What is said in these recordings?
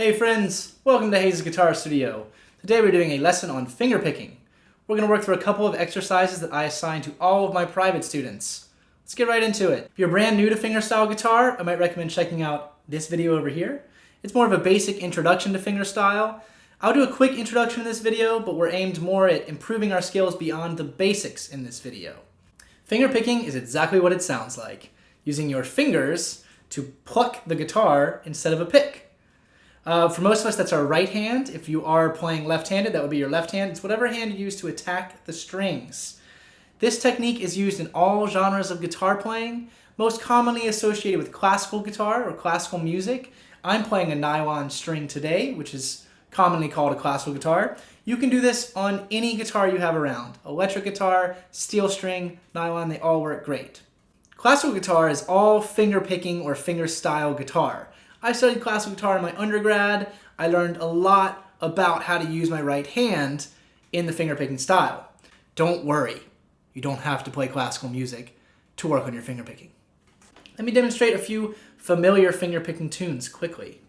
Hey friends, welcome to Hayes' Guitar Studio. Today we're doing a lesson on finger picking. We're going to work through a couple of exercises that I assign to all of my private students. Let's get right into it. If you're brand new to fingerstyle guitar, I might recommend checking out this video over here. It's more of a basic introduction to fingerstyle. I'll do a quick introduction in this video, but we're aimed more at improving our skills beyond the basics in this video. Finger picking is exactly what it sounds like, using your fingers to pluck the guitar instead of a pick. For most of us, that's our right hand. If you are playing left-handed, that would be your left hand. It's whatever hand you use to attack the strings. This technique is used in all genres of guitar playing, most commonly associated with classical guitar or classical music. I'm playing a nylon string today, which is commonly called a classical guitar. You can do this on any guitar you have around. Electric guitar, steel string, nylon, they all work great. Classical guitar is all finger picking or fingerstyle guitar. I studied classical guitar in my undergrad. I learned a lot about how to use my right hand in the fingerpicking style. Don't worry, you don't have to play classical music to work on your fingerpicking. Let me demonstrate a few familiar fingerpicking tunes quickly,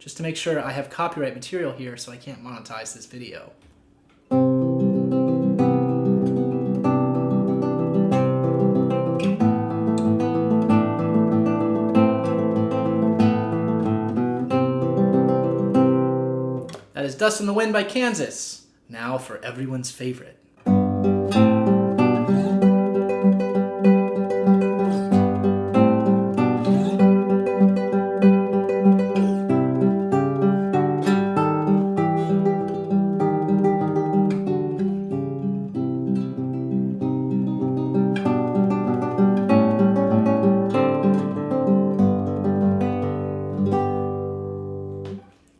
just to make sure I have copyright material here so I can't monetize this video. That is Dust in the Wind by Kansas. Now for everyone's favorite.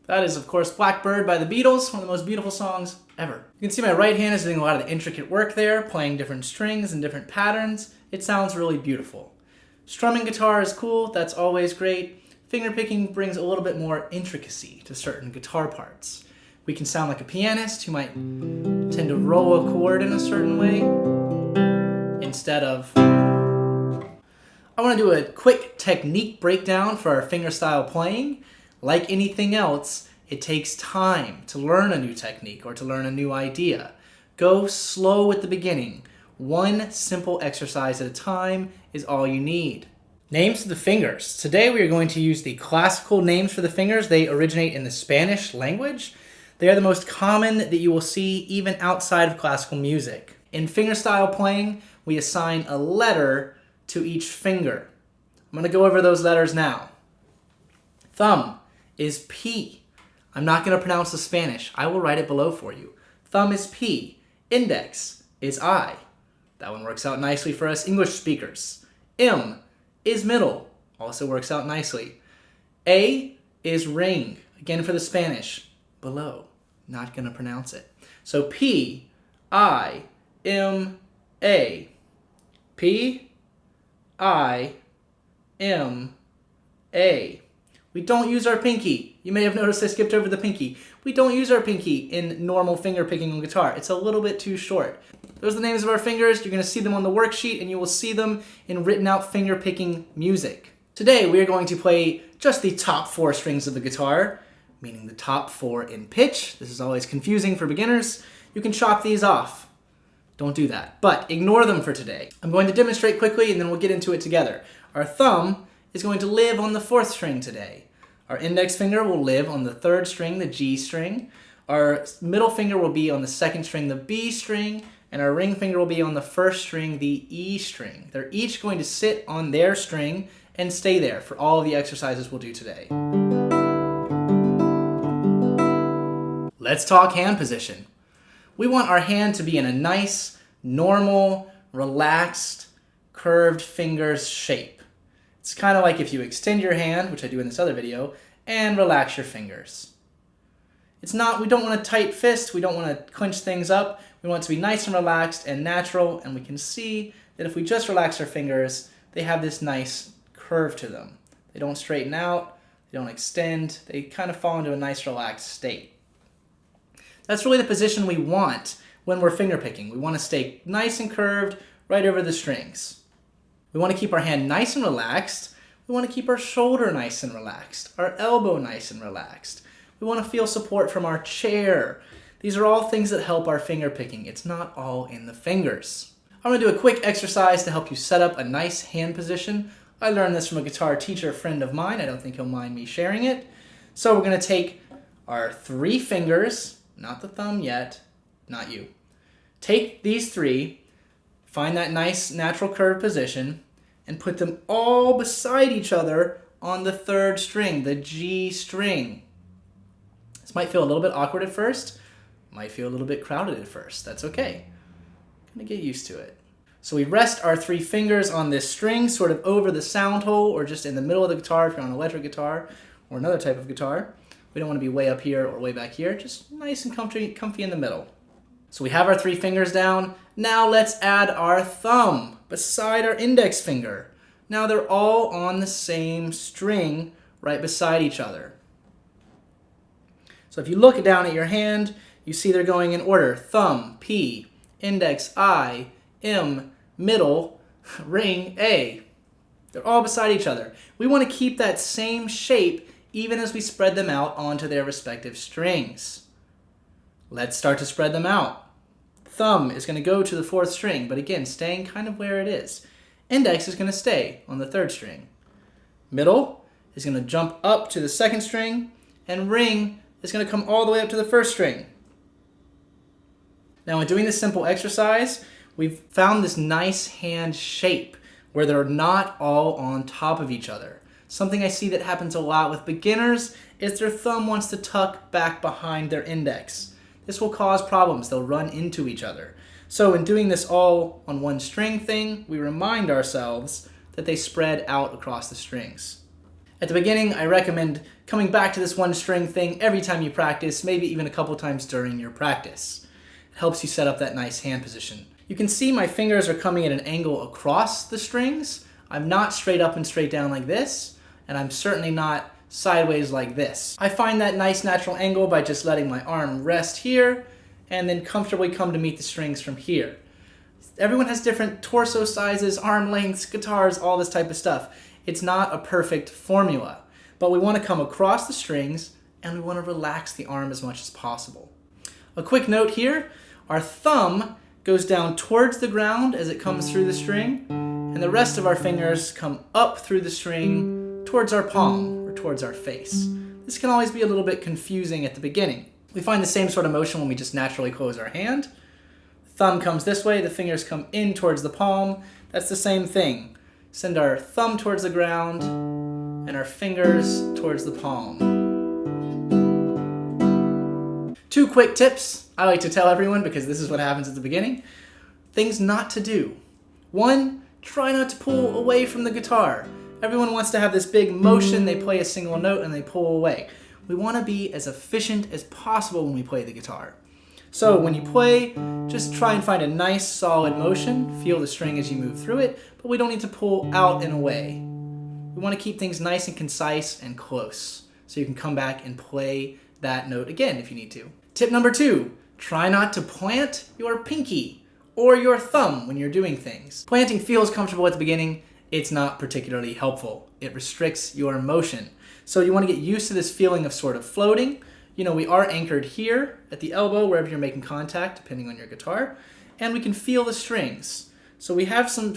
That is, of course, Blackbird by the Beatles, one of the most beautiful songs ever. You can see my right hand is doing a lot of the intricate work there, playing different strings and different patterns. It sounds really beautiful. Strumming guitar is cool, that's always great. Fingerpicking brings a little bit more intricacy to certain guitar parts. We can sound like a pianist who might tend to roll a chord in a certain way instead of... I want to do a quick technique breakdown for our fingerstyle playing. Like anything else, it takes time to learn a new technique or to learn a new idea. Go slow at the beginning. One simple exercise at a time is all you need. Names of the fingers. Today we are going to use the classical names for the fingers. They originate in the Spanish language. They are the most common that you will see even outside of classical music. In fingerstyle playing, we assign a letter to each finger. I'm going to go over those letters now. Thumb is P. I'm not going to pronounce the Spanish. I will write it below for you. Thumb is P. Index is I. That one works out nicely for us English speakers. M is middle. Also works out nicely. A is ring. Again for the Spanish. Below. Not going to pronounce it. So P, I, M, A. P, I, M, A. We don't use our pinky. You may have noticed I skipped over the pinky. We don't use our pinky in normal finger picking on guitar. It's a little bit too short. Those are the names of our fingers. You're going to see them on the worksheet and you will see them in written out finger picking music. Today we are going to play just the top 4 strings of the guitar, meaning the top 4 in pitch. This is always confusing for beginners. You can chop these off. Don't do that, but ignore them for today. I'm going to demonstrate quickly and then we'll get into it together. Our thumb is going to live on the 4th string today. Our index finger will live on the 3rd string, the G string. Our middle finger will be on the 2nd string, the B string. And our ring finger will be on the 1st string, the E string. They're each going to sit on their string and stay there for all of the exercises we'll do today. Let's talk hand position. We want our hand to be in a nice, normal, relaxed, curved fingers shape. It's kind of like if you extend your hand, which I do in this other video, and relax your fingers. We don't want a tight fist, we don't want to clench things up, we want it to be nice and relaxed and natural, and we can see that if we just relax our fingers, they have this nice curve to them. They don't straighten out, they don't extend, they kind of fall into a nice relaxed state. That's really the position we want when we're finger picking. We want to stay nice and curved right over the strings. We want to keep our hand nice and relaxed. We want to keep our shoulder nice and relaxed, our elbow nice and relaxed. We want to feel support from our chair. These are all things that help our finger picking. It's not all in the fingers. I'm going to do a quick exercise to help you set up a nice hand position. I learned this from a guitar teacher friend of mine. I don't think he'll mind me sharing it. So we're going to take our 3 fingers, not the thumb yet, not you. Take these 3, find that nice natural curved position, and put them all beside each other on the 3rd string, the G string. This might feel a little bit awkward at first, might feel a little bit crowded at first. That's okay. Gonna get used to it. So we rest our 3 fingers on this string, sort of over the sound hole or just in the middle of the guitar if you're on an electric guitar or another type of guitar. We don't want to be way up here or way back here, just nice and comfy in the middle. So we have our 3 fingers down. Now let's add our thumb beside our index finger. Now they're all on the same string right beside each other. So if you look down at your hand, you see they're going in order. Thumb, P, index, I, M, middle, ring, A. They're all beside each other. We want to keep that same shape even as we spread them out onto their respective strings. Let's start to spread them out. Thumb is going to go to the 4th string, but again, staying kind of where it is. Index is going to stay on the 3rd string. Middle is going to jump up to the 2nd string, and ring is going to come all the way up to the 1st string. Now, in doing this simple exercise, we've found this nice hand shape where they're not all on top of each other. Something I see that happens a lot with beginners is their thumb wants to tuck back behind their index. This will cause problems. They'll run into each other. So in doing this all on one string thing, we remind ourselves that they spread out across the strings. At the beginning, I recommend coming back to this one string thing every time you practice, maybe even a couple times during your practice. It helps you set up that nice hand position. You can see my fingers are coming at an angle across the strings. I'm not straight up and straight down like this, and I'm certainly not sideways like this. I find that nice natural angle by just letting my arm rest here and then comfortably come to meet the strings from here. Everyone has different torso sizes, arm lengths, guitars, all this type of stuff. It's not a perfect formula, but we want to come across the strings and we want to relax the arm as much as possible. A quick note here, our thumb goes down towards the ground as it comes through the string, and the rest of our fingers come up through the string towards our palm or towards our face. This can always be a little bit confusing at the beginning. We find the same sort of motion when we just naturally close our hand. The thumb comes this way, the fingers come in towards the palm. That's the same thing. Send our thumb towards the ground and our fingers towards the palm. 2 quick tips I like to tell everyone because this is what happens at the beginning. Things not to do. 1, try not to pull away from the guitar. Everyone wants to have this big motion, they play a single note and they pull away. We want to be as efficient as possible when we play the guitar. So when you play, just try and find a nice solid motion, feel the string as you move through it, but we don't need to pull out and away. We want to keep things nice and concise and close, so you can come back and play that note again if you need to. Tip number 2, try not to plant your pinky or your thumb when you're doing things. Planting feels comfortable at the beginning, it's not particularly helpful. It restricts your motion. So you want to get used to this feeling of sort of floating. You know, we are anchored here at the elbow, wherever you're making contact, depending on your guitar, and we can feel the strings. So we have some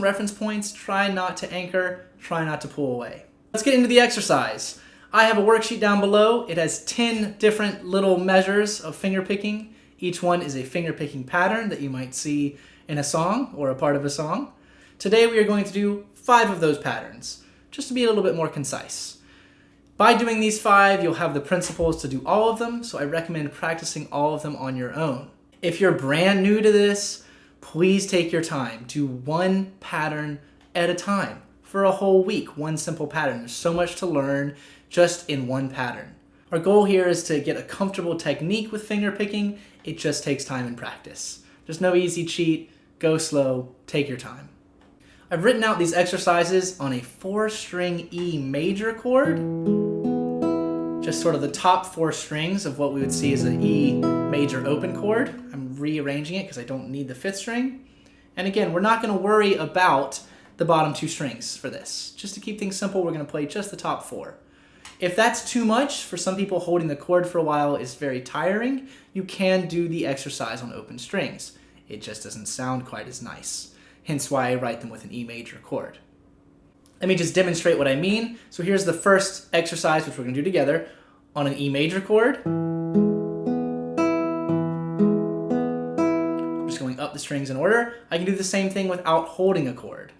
reference points. Try not to anchor, try not to pull away. Let's get into the exercise. I have a worksheet down below. It has 10 different little measures of finger picking. Each one is a finger picking pattern that you might see in a song or a part of a song. Today we are going to do 5 of those patterns, just to be a little bit more concise. By doing these 5, you'll have the principles to do all of them, so I recommend practicing all of them on your own. If you're brand new to this, please take your time. Do 1 pattern at a time for a whole week, 1 simple pattern. There's so much to learn just in 1 pattern. Our goal here is to get a comfortable technique with finger picking. It just takes time and practice. There's no easy cheat. Go slow, take your time. I've written out these exercises on a 4-string E major chord, just sort of the top 4 strings of what we would see as an E major open chord. I'm rearranging it because I don't need the 5th string. And again, we're not going to worry about the bottom 2 strings for this. Just to keep things simple, we're going to play just the top 4. If that's too much, for some people holding the chord for a while is very tiring, you can do the exercise on open strings. It just doesn't sound quite as nice. Hence why I write them with an E major chord. Let me just demonstrate what I mean. So here's the first exercise, which we're going to do together, on an E major chord. I'm just going up the strings in order. I can do the same thing without holding a chord.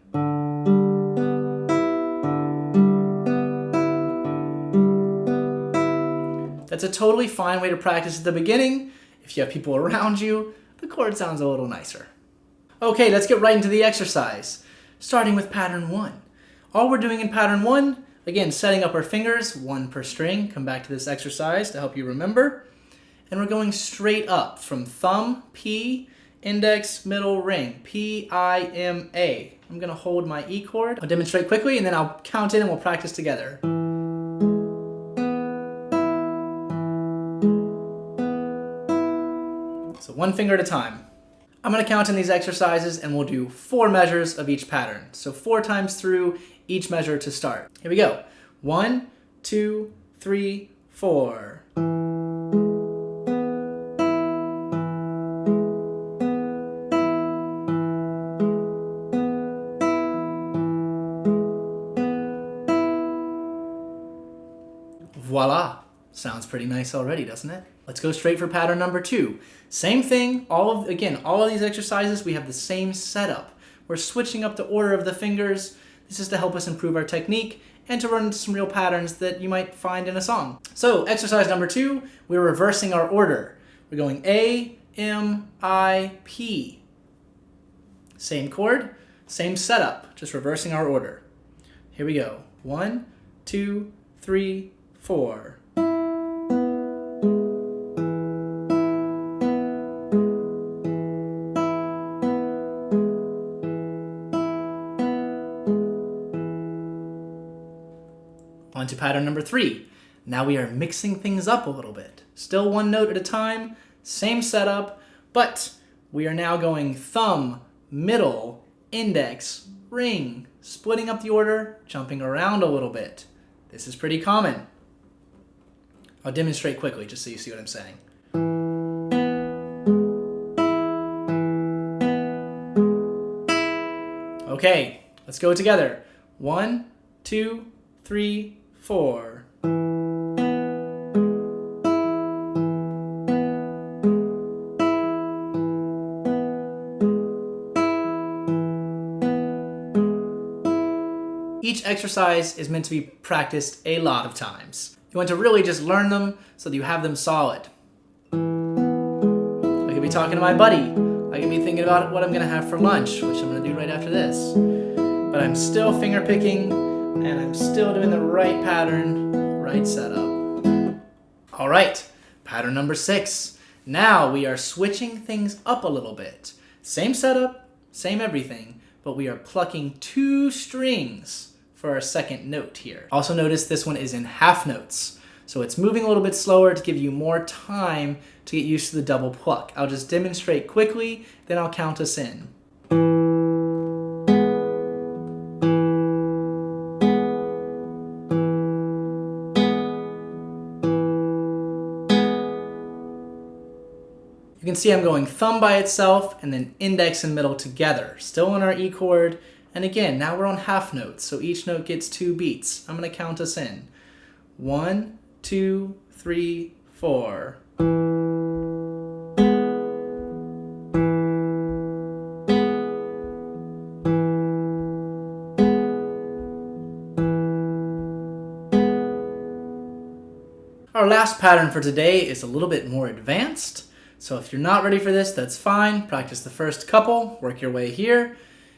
That's a totally fine way to practice at the beginning. If you have people around you, the chord sounds a little nicer. Okay, let's get right into the exercise, starting with pattern 1. All we're doing in pattern 1, again, setting up our fingers, 1 per string. Come back to this exercise to help you remember. And we're going straight up from thumb, P, index, middle, ring, P, I, M, A. I'm going to hold my E chord. I'll demonstrate quickly, and then I'll count in and we'll practice together. So 1 finger at a time. I'm going to count in these exercises and we'll do 4 measures of each pattern. So 4 times through each measure to start. Here we go. 1, 2, 3, 4. Voila! Sounds pretty nice already, doesn't it? Let's go straight for pattern number 2. Same thing, all of these exercises, we have the same setup. We're switching up the order of the fingers. This is to help us improve our technique and to run into some real patterns that you might find in a song. So exercise number 2, we're reversing our order. We're going A, M, I, P. Same chord, same setup, just reversing our order. Here we go. 1, 2, 3, 4. On to pattern number 3. Now we are mixing things up a little bit. Still 1 note at a time, same setup, but we are now going thumb, middle, index, ring, splitting up the order, jumping around a little bit. This is pretty common. I'll demonstrate quickly just so you see what I'm saying. Okay, let's go together. 1, 2, 3, 4. Each exercise is meant to be practiced a lot of times. You want to really just learn them so that you have them solid. I could be talking to my buddy. I could be thinking about what I'm going to have for lunch, which I'm going to do right after this. But I'm still finger picking, and I'm still doing the right pattern, right setup. All right, pattern number 6. Now we are switching things up a little bit. Same setup, same everything, but we are plucking 2 strings for our second note here. Also notice this one is in half notes. So it's moving a little bit slower to give you more time to get used to the double pluck. I'll just demonstrate quickly, then I'll count us in. You can see I'm going thumb by itself and then index and middle together, still on our E chord. And again, now we're on half notes, so each note gets 2 beats. I'm going to count us in. 1, 2, 3, 4. Our last pattern for today is a little bit more advanced. So if you're not ready for this, that's fine. Practice the first couple, work your way here.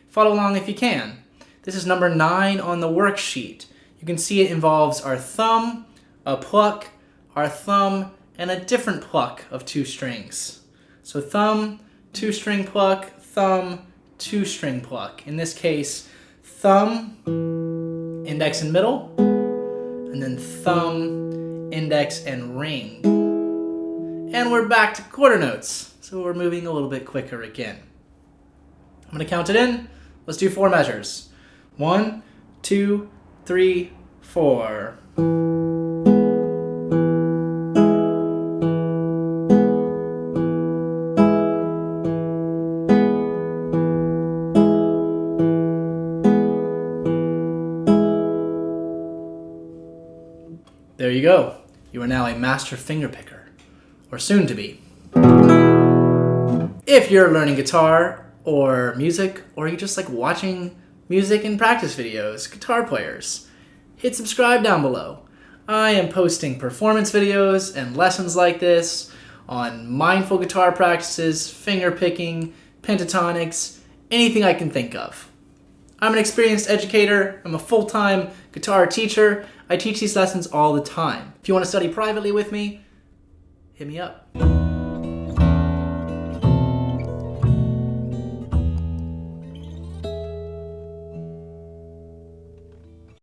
Follow along if you can. This is number 9 on the worksheet. You can see it involves our thumb, a pluck, our thumb, and a different pluck of 2 strings. So thumb, 2-string pluck, thumb, 2-string pluck. In this case, thumb, index and middle, and then thumb, index, and ring. And we're back to quarter notes, so we're moving a little bit quicker again. I'm going to count it in. Let's do 4 measures. 1, 2, 3, 4. go. You are now a master fingerpicker, or soon to be. If you're learning guitar or music, or you just like watching music and practice videos, guitar players, hit subscribe down below. I am posting performance videos and lessons like this on mindful guitar practices, finger picking, pentatonics, anything I can think of. I'm an experienced educator. I'm a full-time guitar teacher. I teach these lessons all the time. If you want to study privately with me, hit me up.